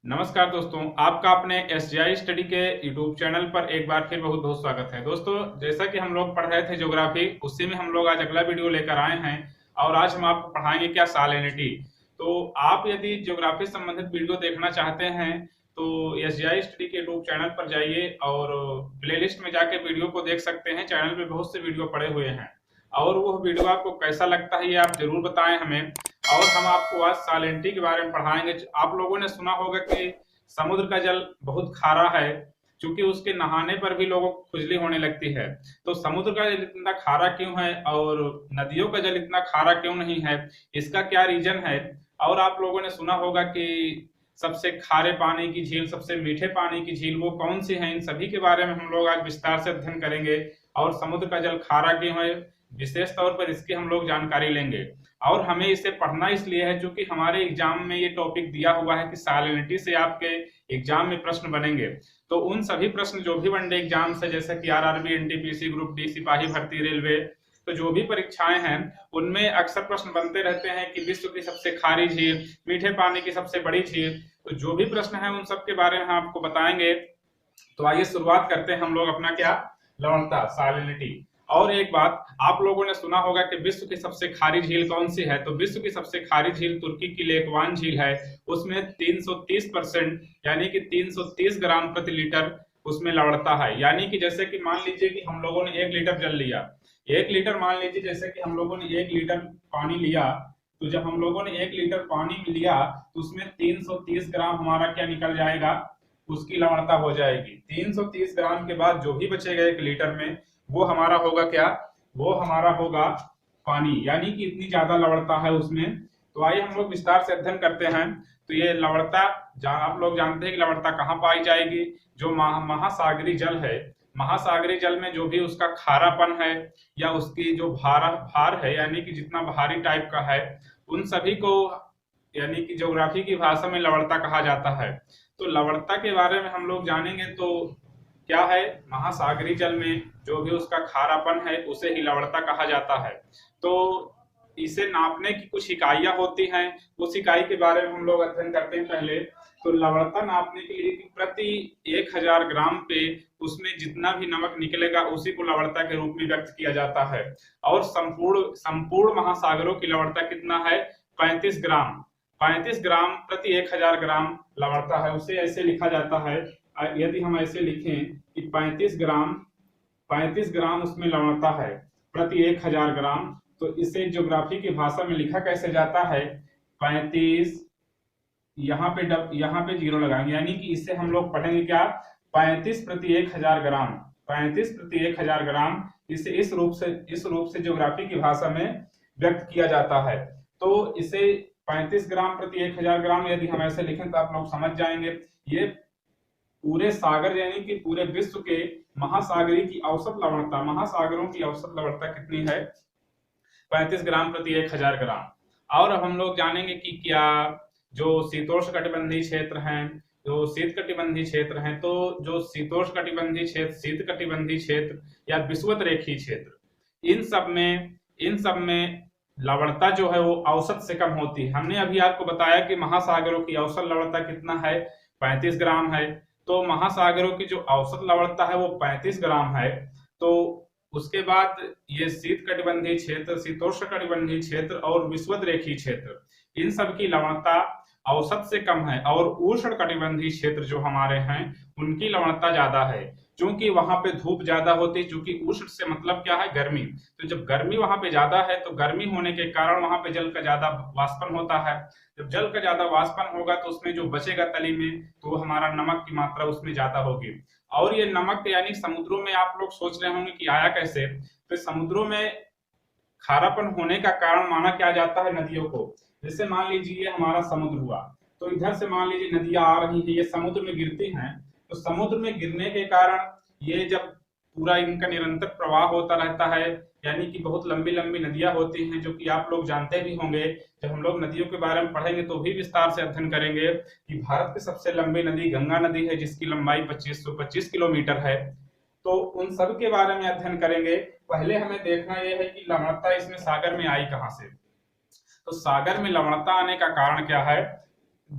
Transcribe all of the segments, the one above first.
नमस्कार दोस्तों, आपका अपने एसजीआई स्टडी के यूट्यूब चैनल पर एक बार फिर बहुत बहुत स्वागत है। दोस्तों, जैसा कि हम लोग पढ़ रहे थे ज्योग्राफी, उसी में हम लोग आज अगला वीडियो लेकर आए हैं और आज हम आपको पढ़ाएंगे क्या सालिनिटी। तो आप यदि ज्योग्राफी संबंधित वीडियो देखना चाहते हैं तो एसजीआई स्टडी के यूट्यूब चैनल पर जाइए और प्लेलिस्ट में जाके वीडियो को देख सकते हैं। चैनल पे बहुत से वीडियो पड़े हुए हैं और वो वीडियो आपको कैसा लगता है ये आप जरूर बताएं हमें। और हम आपको आज सालिनिटी के बारे में पढ़ाएंगे। आप लोगों ने सुना होगा कि समुद्र का जल बहुत खारा है, क्योंकि उसके नहाने पर भी लोगों को खुजली होने लगती है। तो समुद्र का जल इतना खारा क्यों है और नदियों का जल इतना खारा क्यों नहीं है, इसका क्या रीजन है। और आप लोगों ने सुना होगा कि सबसे खारे पानी की झील, सबसे मीठे पानी की झील वो कौन सी है। इन सभी के बारे में हम लोग आज विस्तार से अध्ययन करेंगे और समुद्र का जल खारा क्यों है विशेष तौर पर इसकी हम लोग जानकारी लेंगे। और हमें इसे पढ़ना इसलिए है क्योंकि हमारे एग्जाम में ये टॉपिक दिया हुआ है कि सालिनिटी से आपके एग्जाम में प्रश्न बनेंगे। तो उन सभी प्रश्न जो भी वनडे एग्जाम से, जैसे कि आरआरबी, एनटीपीसी, ग्रुप डी, सिपाही भर्ती, रेलवे, तो जो भी परीक्षाएं हैं उनमें अक्सर प्रश्न बनते रहते हैं कि विश्व की सबसे खारी झील, मीठे पानी की सबसे बड़ी झील। तो जो भी प्रश्न है उन सब के बारे में हम आपको बताएंगे। तो आइए शुरुआत करते हैं हम लोग अपना क्या लवणता, सालिनिटी। और एक बात, आप लोगों ने सुना होगा कि विश्व की सबसे खारी झील कौन सी है। तो विश्व की सबसे खारी झील तुर्की की लेकवान झील है। उसमें 330% यानी कि 330 ग्राम प्रति लीटर उसमें लवणता है। यानी कि जैसे कि मान लीजिए कि हम लोगों ने 1 लीटर जल लिया, 1 लीटर मान लीजिए जैसे कि हम लोगों ने 1 लीटर पानी लिया, तो जब हम लोगों ने 1 लीटर पानी लिया तो उसमें 330 ग्राम हमारा क्या निकल जाएगा, उसकी लवणता हो जाएगी। 330 ग्राम के बाद जो भी बचेगा 1 लीटर में वो हमारा होगा क्या, वो हमारा होगा पानी। यानी कि इतनी ज्यादा लवणता है उसमें। तो आइए हम लोग विस्तार से अध्ययन करते हैं। तो ये लवणता, आप लोग जानते हैं कि लवणता कहाँ पाई जाएगी। जो महासागरी जल है, महासागरी जल में जो भी उसका खारापन है या उसकी जो भार है, यानी कि जितना भारी टाइप का है, उन सभी को यानी कि ज्योग्राफी की भाषा में लवणता कहा जाता है। तो लवणता के बारे में हम लोग जानेंगे। तो क्या है, महासागरी जल में जो भी उसका खारापन है उसे ही लवणता कहा जाता है। तो इसे नापने की कुछ इकाइयां होती हैं, उस इकाई के बारे में हम लोग अध्ययन करते हैं पहले। तो लवणता नापने के लिए कि प्रति 1000 ग्राम पे उसमें जितना भी नमक निकलेगा उसी को लवणता के रूप में व्यक्त किया जाता है। और संपूर्ण संपूर्ण महासागरों की लवणता कितना है, 35 ग्राम। 35 ग्राम प्रति 1000 ग्राम लवणता है। उसे ऐसे लिखा जाता है, यदि हम ऐसे लिखें कि 35 ग्राम उसमें लवणता है प्रति 1000 ग्राम, तो इसे ज्योग्राफी की भाषा में लिखा कैसे जाता है, 35, यहाँ पे जीरो लगाएंगे, यानी कि इससे हम लोग पढ़ेंगे क्या, 35 प्रति 1000 ग्राम। 35 प्रति 1000 ग्राम, इसे इस रूप से ज्योग्राफी की भाषा में व्यक्त किया जाता है। तो इसे 35 ग्राम प्रति 1000 ग्राम यदि हम ऐसे लिखें तो आप लोग समझ जाएंगे। ये पूरे सागर यानी कि पूरे विश्व के महासागरी की औसत लवणता, महासागरों की औसत लवणता कितनी है, 35 ग्राम प्रति 1000 ग्राम। और अब हम लोग जानेंगे कि क्या जो शीतोष्ण कटिबंधीय क्षेत्र हैं, जो शीत कटिबंधीय क्षेत्र हैं, तो जो शीतोष्ण कटिबंधीय क्षेत्र, शीत कटिबंधीय क्षेत्र या विषुवत रेखीय क्षेत्र, इन सब में लवणता जो है वो औसत से कम होती है। हमने अभी आपको बताया कि महासागरों की औसत लवणता कितना है, 35 ग्राम है। तो महासागरों की जो औसत लवणता है वो 35 ग्राम है। तो उसके बाद ये शीत कटिबंधीय क्षेत्र, शीतोष्ण कटिबंधीय क्षेत्र और विषुवत रेखीय क्षेत्र, इन सब की लवणता औसत से कम है। और उष्ण कटिबंधीय क्षेत्र जो हमारे हैं उनकी लवणता ज्यादा है, क्योंकि वहां पे धूप ज्यादा होती है। क्योंकि उष्ण से मतलब क्या है, गर्मी। तो जब गर्मी वहां पे ज्यादा है तो गर्मी होने के कारण वहां पे जल का ज्यादा वाष्पन होता है। जब जल का ज्यादा वाष्पन होगा तो उसमें जो बचेगा तली में, तो हमारा नमक की मात्रा उसमें ज्यादा होगी। और ये नमक यानी समुद्रों में आप लोग सोच रहे होंगे कि आया कैसे। तो समुद्रों में खारापन होने का कारण माना क्या जाता है नदियों को। जैसे मान लीजिए हमारा समुद्र हुआ, तो इधर से मान लीजिए नदियां आ रही हैं, ये समुद्र में गिरती हैं। तो समुद्र में गिरने के कारण ये जब पूरा इनका निरंतर प्रवाह होता रहता है, यानी कि बहुत लंबी लंबी नदियां होती हैं, जो कि आप लोग जानते भी होंगे। जब हम लोग नदियों के बारे में पढ़ेंगे तो भी विस्तार से अध्ययन करेंगे कि भारत की सबसे लंबी नदी गंगा नदी है, जिसकी लंबाई 2525 किलोमीटर है। तो उन सब के बारे में अध्ययन करेंगे। पहले हमें देखना यह है कि लवणता इसमें सागर में आई कहां से। तो सागर में लवणता आने का कारण क्या है,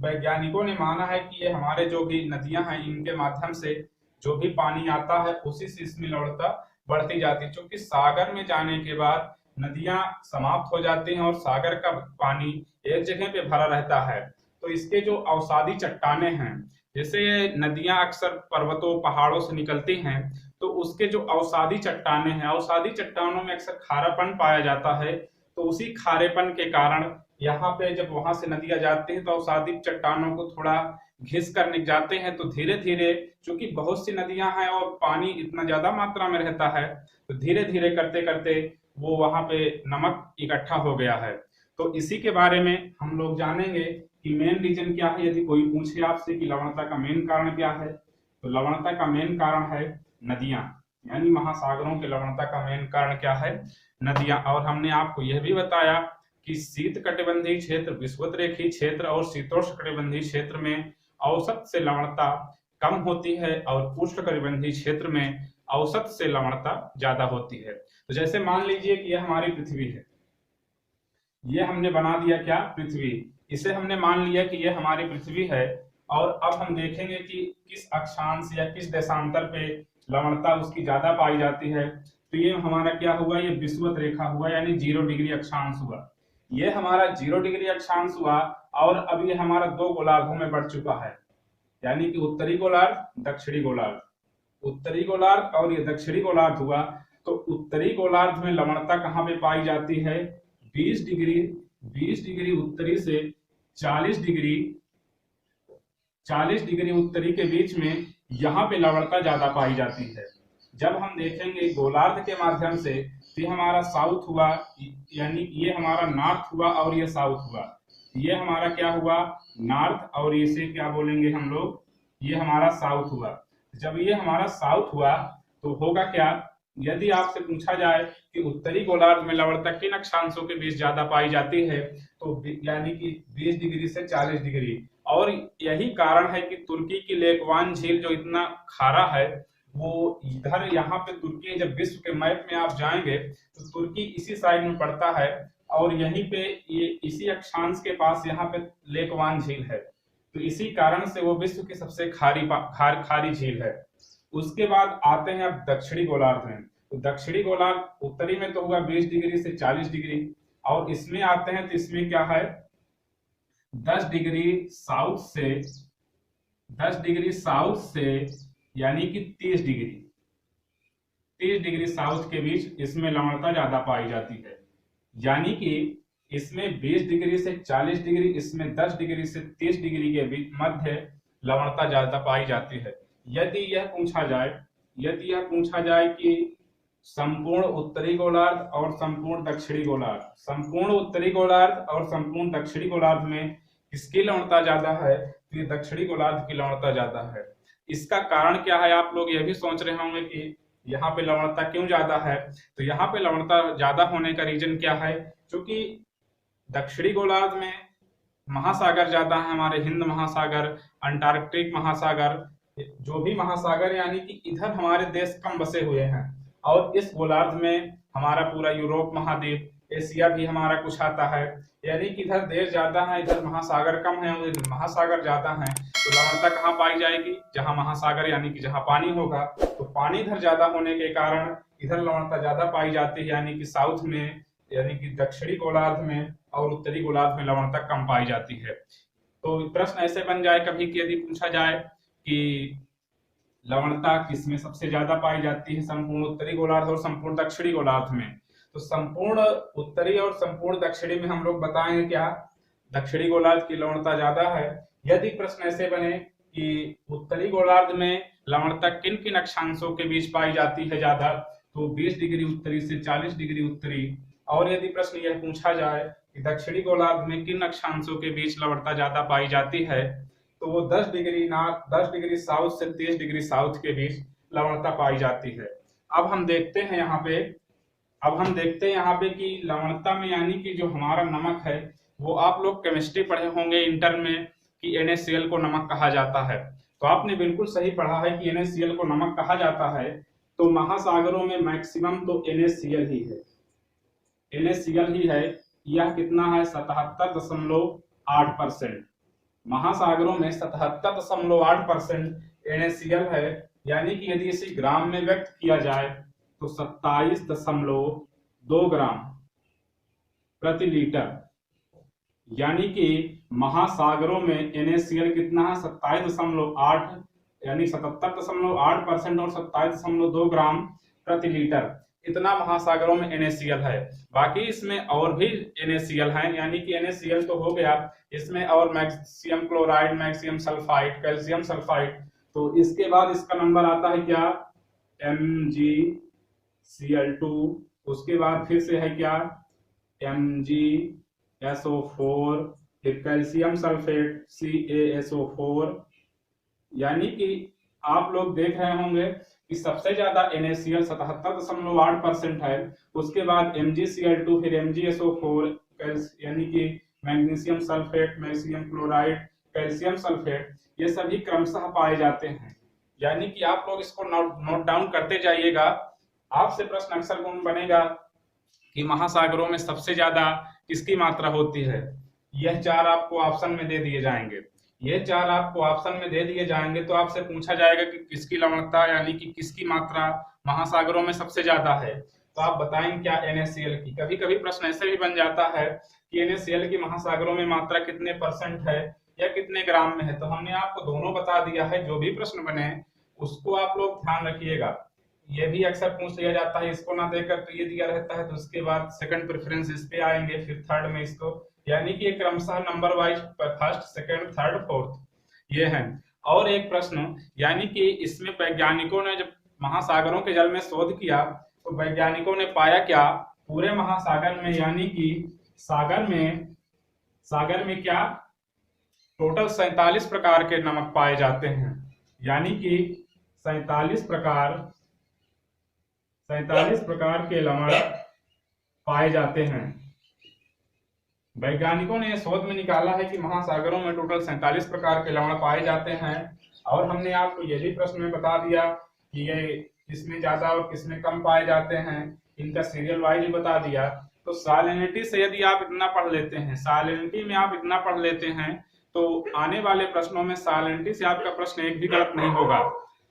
वैज्ञानिकों ने माना है कि ये हमारे जो भी नदियां हैं इनके माध्यम से जो भी पानी आता है उसी से इसमें लवणता बढ़ती जाती है, क्योंकि सागर में जाने के बाद नदियां समाप्त हो जाती हैं और सागर का पानी एक जगह पे भरा रहता है। तो इसके जो अवसादी चट्टाने हैं, जैसे ये नदियां अक्सर पर्वतों पहाड़ों से निकलती हैं, तो उसके जो अवसादी चट्टाने हैं, अवसादी चट्टानों में अक्सर खारापन पाया जाता है। तो उसी खारेपन के कारण यहाँ पे जब वहां से नदियां जाती हैं तो अवसादी चट्टानों को थोड़ा घिस कर निक जाते हैं, तो धीरे धीरे, चूंकि बहुत सी नदियां हैं और पानी इतना ज्यादा मात्रा में रहता है, तो धीरे धीरे करते करते वो वहां पे नमक इकट्ठा हो गया है। तो इसी के बारे में हम लोग जानेंगे कि मेन रीजन क्या है। यदि कोई पूछे आपसे कि लवणता का मेन कारण क्या है, तो लवणता का मेन कारण है नदियां, यानी महासागरों के लवणता का मेन कारण क्या है, नदियां। और हमने आपको यह भी बताया कि शीत कटिबंधीय क्षेत्र, विषुवत रेखीय क्षेत्र और शीतोष्ण कटिबंधीय क्षेत्र में औसत से लवणता कम होती है और उष्ण कटिबंधीय क्षेत्र में औसत से लवणता ज्यादा होती है। तो जैसे मान लीजिए कि यह हमारी पृथ्वी है, ये हमने बना दिया क्या, पृथ्वी, इसे हमने मान लिया कि ये हमारी पृथ्वी है। और अब हम देखेंगे कि किस अक्षांश या किस देशांतर पे लवणता उसकी ज्यादा पाई जाती है। तो ये हमारा क्या हुआ, ये विषुवत रेखा हुआ, यानी 0 डिग्री अक्षांश हुआ। ये हमारा 0 डिग्री अक्षांश हुआ और अब ये हमारा दो गोलार्धों में बढ़ चुका है, यानी कि उत्तरी गोलार्ध दक्षिणी गोलार्ध, उत्तरी गोलार्ध और ये दक्षिणी गोलार्ध हुआ। तो उत्तरी गोलार्ध में लवणता कहाँ पे पाई जाती है, 20 डिग्री, 20 डिग्री उत्तरी से 40 डिग्री, 40 डिग्री उत्तरी के बीच में यहाँ पे लवणता ज्यादा पाई जाती है। जब हम देखेंगे गोलार्ध के माध्यम से, तो ये हमारा साउथ हुआ, यानी ये हमारा नॉर्थ हुआ और ये साउथ हुआ। ये हमारा क्या हुआ, नॉर्थ, और इसे क्या बोलेंगे हम लोग, ये हमारा साउथ हुआ। जब ये हमारा साउथ हुआ तो होगा क्या, यदि आपसे पूछा जाए कि उत्तरी गोलार्ध में लवणता किन अक्षांशों के बीच ज्यादा पाई जाती है, तो यानी कि 20 डिग्री से 40 डिग्री। और यही कारण है कि तुर्की की लेकवान झील जो इतना खारा है, वो इधर यहाँ पे तुर्की, जब विश्व के मैप में आप जाएंगे तो तुर्की इसी साइड में पड़ता है और यहीं पे ये इसी अक्षांश के पास यहाँ पे लेकवान झील है। तो इसी कारण से वो विश्व की सबसे खारी झील है। उसके बाद आते हैं अब दक्षिणी गोलार्ध में। तो दक्षिणी गोलार्ध उत्तरी में तो हुआ 20 डिग्री से 40 डिग्री, और इसमें आते हैं तो इसमें क्या है, 10 डिग्री साउथ से, 10 डिग्री साउथ से यानी कि 30 डिग्री, 30 डिग्री साउथ के बीच इसमें लवणता ज्यादा पाई जाती है। यानी कि इसमें 20 डिग्री से 40 डिग्री, इसमें 10 डिग्री से 30 डिग्री के बीच मध्य लवणता ज्यादा पाई जाती है। यदि यह पूछा जाए कि संपूर्ण उत्तरी गोलार्ध और संपूर्ण दक्षिणी गोलार्ध, संपूर्ण उत्तरी गोलार्ध और संपूर्ण दक्षिणी गोलार्ध में किसकी लवणता ज्यादा है, तो ये दक्षिणी गोलार्ध की लवणता ज्यादा है। इसका कारण क्या है, आप लोग यह भी सोच रहे होंगे कि यहाँ पे लवणता क्यों ज्यादा है। तो यहाँ पे लवणता ज्यादा होने का रीजन क्या है, क्योंकि दक्षिणी गोलार्ध में महासागर ज्यादा है, हमारे हिंद महासागर, अंटार्कटिक महासागर, जो भी महासागर, यानी कि इधर हमारे देश कम बसे हुए हैं। और इस गोलार्ध में हमारा पूरा यूरोप महाद्वीप, एशिया भी हमारा कुछ आता है, यानी कि इधर देश ज्यादा है, इधर महासागर कम है और इधर महासागर ज्यादा है। तो लवणता कहाँ पाई जाएगी, जहां महासागर यानी कि जहां पानी होगा। तो पानी इधर ज्यादा होने के कारण इधर लवणता ज्यादा पाई जाती है, यानी कि साउथ में, यानी कि दक्षिणी गोलार्ध में, और उत्तरी गोलार्ध में लवणता कम पाई जाती है। तो प्रश्न ऐसे बन जाए कभी कि यदि पूछा जाए कि लवणता किसमें सबसे ज्यादा पाई जाती है, संपूर्ण उत्तरी गोलार्ध और संपूर्ण दक्षिणी गोलार्ध में, तो संपूर्ण उत्तरी और संपूर्ण दक्षिणी में हम लोग बताएंगे क्या, दक्षिणी गोलार्ध की लवणता ज्यादा है। यदि प्रश्न ऐसे बने कि उत्तरी गोलार्ध में लवणता किन किन अक्षांशों के बीच पाई जाती है ज्यादा, तो 20 डिग्री उत्तरी से 40 डिग्री उत्तरी। और यदि प्रश्न यह पूछा जाए कि दक्षिणी गोलार्ध में किन अक्षांशों के बीच लवणता ज्यादा पाई जाती है, तो वो 10 डिग्री साउथ से 30 डिग्री साउथ के बीच लवणता पाई जाती है। अब हम देखते हैं यहाँ पे कि लवणता में, यानी कि जो हमारा नमक है, वो आप लोग केमिस्ट्री पढ़े होंगे इंटर में कि NaCl को नमक कहा जाता है। तो आपने बिल्कुल सही पढ़ा है कि NaCl को नमक कहा जाता है। तो महासागरों में मैक्सिमम तो NaCl ही है, NaCl ही है। यह कितना है, 77.8%। महासागरों में 77.8% NaCl है, यानी कि यदि इसे ग्राम में व्यक्त किया जाए तो 27.2 ग्राम प्रति लीटर, यानी कि महासागरों में NaCl कितना है 27.8, यानी 77.8% और 27.2 ग्राम प्रति लीटर, इतना महासागरों में NaCl है। बाकी इसमें और भी NaCl है, यानी कि NaCl तो हो गया, इसमें और magnesium chloride, magnesium sulphide, calcium sulphide, तो इसके बाद इसका नंबर आता है क्या MgCl2, उसके बाद फिर से है क्या MgSO4, फिर कैल्शियम सल्फेट CaSO4, यानी कि आप लोग देख रहे होंगे कि सबसे ज्यादा NaCl 77.8% है, उसके बाद MgCl2, फिर MgSO4, यानी कि magnesium sulphate, magnesium chloride, calcium sulphate, ये सभी क्रमशः पाए जाते हैं। यानी कि आप लोग इसको नोट डाउन करते जाइएगा। आपसे प्रश्न अक्सर बनेगा कि महासागरों में सबसे ज्यादा किसकी मात्रा होती है। यह चार आपको ऑप्शन में दे दिए जाएंगे, ये चार आपको ऑप्शन में दे दिए जाएंगे, तो आपसे पूछा जाएगा कि किसकी लवणता यानी कि किसकी मात्रा महासागरों में सबसे ज्यादा है, तो आप बताएंगे क्या NaCl की। कभी कभी प्रश्न ऐसे भी बन जाता है कि NaCl की महासागरों में मात्रा कितने % है या कितने ग्राम में है, तो हमने आपको दोनों बता दिया है। जो भी प्रश्न बने उसको आप लोग ध्यान रखिएगा। ये भी अक्सर पूछ लिया जाता है, इसको ना देकर तो ये दिया रहता है, तो उसके बाद सेकंड प्रेफरेंस इस पे आएंगे, फिर थर्ड में इसको, यानी कि क्रमशः number wise first, second, third, fourth ये है। और एक प्रश्न, यानी कि इसमें वैज्ञानिकों ने जब महासागरों के जल में शोध किया तो वैज्ञानिकों ने पाया क्या, पूरे महासागर में, यानी कि सागर में क्या टोटल 47 प्रकार के नमक पाए जाते हैं, यानी कि 47 प्रकार के लवण पाए जाते हैं। वैज्ञानिकों ने शोध में निकाला है कि महासागरों में टोटल 47 प्रकार के लवण पाए जाते हैं। और हमने आपको ये भी प्रश्न में बता दिया कि ये किसमें ज्यादा और किसमें कम पाए जाते हैं, इनका सीरियल वाइज बता दिया। तो सैलिनिटी से यदि आप इतना पढ़ लेते हैं, सैलिनिटी में आप इतना पढ़ लेते हैं, तो आने वाले प्रश्नों में सैलिनिटी से आपका प्रश्न एक भी गलत नहीं होगा,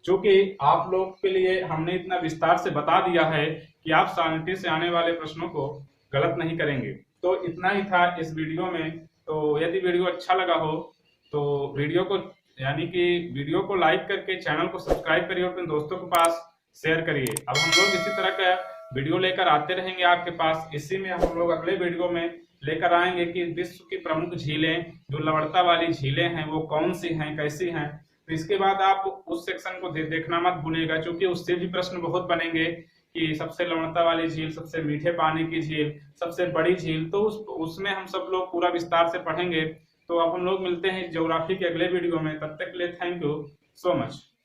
क्योंकि आप लोग के लिए हमने इतना विस्तार से बता दिया है कि आप सैलिनिटी से आने वाले प्रश्नों को गलत नहीं करेंगे। तो इतना ही था इस वीडियो में। तो यदि वीडियो अच्छा लगा हो तो वीडियो को लाइक करके चैनल को सब्सक्राइब करिए और अपने दोस्तों के पास शेयर करिए। अब हम लोग इसी तरह का वीडियो लेकर आते रहेंगे आपके पास। इसी में हम लोग अगले वीडियो में लेकर आएंगे कि विश्व की प्रमुख झीलें, जो लवणता वाली झीलें हैं, वो कौन सी हैं, कैसी हैं। तो इसके बाद आप उस सेक्शन को देखना मत भूलिएगा, क्योंकि उससे भी प्रश्न बहुत बनेंगे कि सबसे लवणता वाली झील, सबसे मीठे पानी की झील, सबसे बड़ी झील, तो उसमें हम सब लोग पूरा विस्तार से पढ़ेंगे। तो अब हम लोग मिलते हैं ज्योग्राफी के अगले वीडियो में, तब तक के लिए थैंक यू सो मच।